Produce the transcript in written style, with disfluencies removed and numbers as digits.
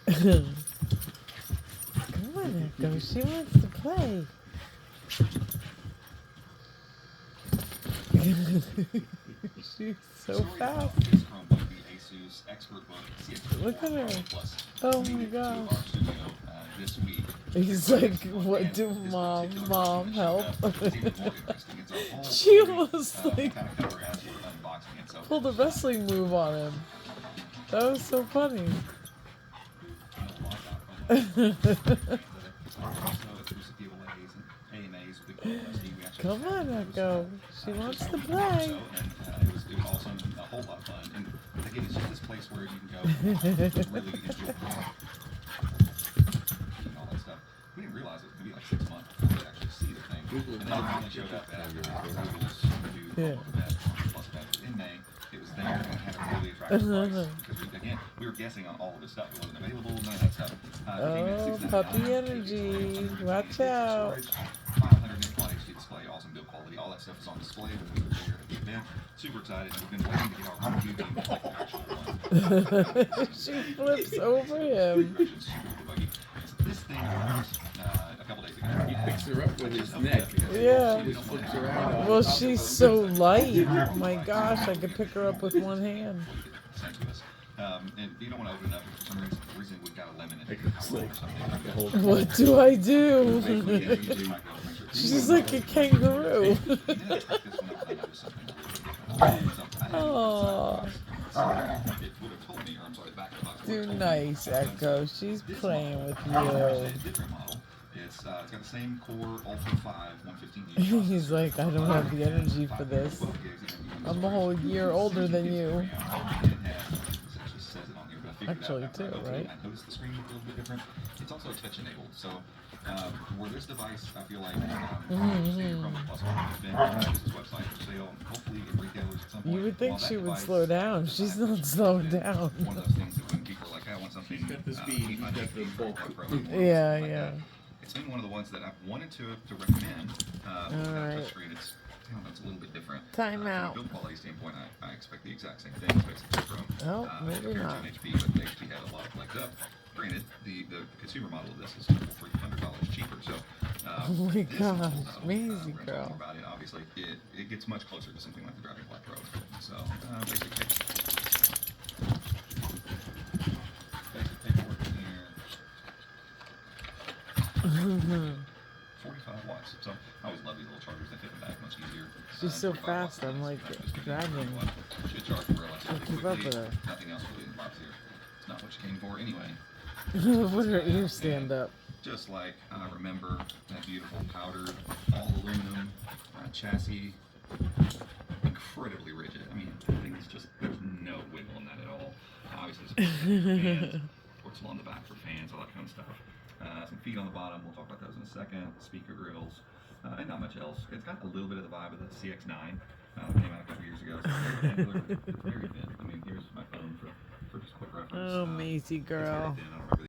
Come on, Echo. She wants to play. She's so fast. Look at her. Oh my gosh. He's like, what do mom help? She almost like pulled a wrestling move on him. That was so funny. Come on, Echo. She wants to play. It was also a whole lot of fun. And again, it's just this place where you can go really enjoy all that stuff. We didn't realize it was going to be like 6 months before we actually see the thing. And then it finally showed up at plus event in May. It was there and it had a really attractive price. Because we were guessing on all of this stuff. It wasn't available, none of that stuff. Oh, puppy energy. Watch out. 500 inch Full HD display, awesome build quality, all that stuff is on display when we were there at the event. Super excited, and we've been waiting to get our review game to like the actual one. She flips over him. This thing worked a couple days ago. He picks her up with his neck. Yeah. She just flips around. Well, she's so light. My gosh, I could pick her up with one hand. Sent to us. And you don't want to open it up for some reason we've got a lemon in it. It's like the whole What do I do? She's like a kangaroo. Oh, do nice, Echo. She's playing with you. It's got the same Core Ultra 5 115. He's like, I don't have the energy for this. I'm a whole year older than you. Actually, too, right? I noticed the screen looked a little bit different. It's also touch enabled, so where this device, I feel like, Chromebook Plus has been this website for sale, hopefully in retailers at some point. You would think While that she would device slow down. She's not slowing down. one of those things that when people are like, hey, I want something, He's got the speed, he's got the bulk. Yeah, yeah. It's been one of the ones that I've wanted to recommend. Alright. Touchscreen, it's a little bit different. Time out. From a build quality standpoint, I expect the exact same thing, basically from Oh, maybe compared not. to an HP, but the HP had a lot of legs up. Granted, the consumer model of this is $300 cheaper, so Oh my this gosh, model, though, amazing we're gonna girl. talk About it, obviously, it gets much closer to something like the Dragonfly Pro. So basic paperwork in here. 45 watts. So I always love these little chargers. They fit in the back much easier. She's so 45 fast, watts. I'm like Just dragging. should charge relatively Keep up quickly. with her. Nothing else really in the box here. It's not what you came for anyway. Would her ears stand up? Just like I remember that beautiful powdered, all aluminum chassis, incredibly rigid. I mean, the thing is just, there's no wiggle in that at all. Obviously, it's fans, ports on the back for fans, all that kind of stuff. Some feet on the bottom, we'll talk about those in a second. Speaker grills, and not much else. It's got a little bit of the vibe of the CX-9. Came out a couple years ago. So very thin. I mean, here's my phone for just quick reference. Oh, Maisie It's very girl. thin. I don't remember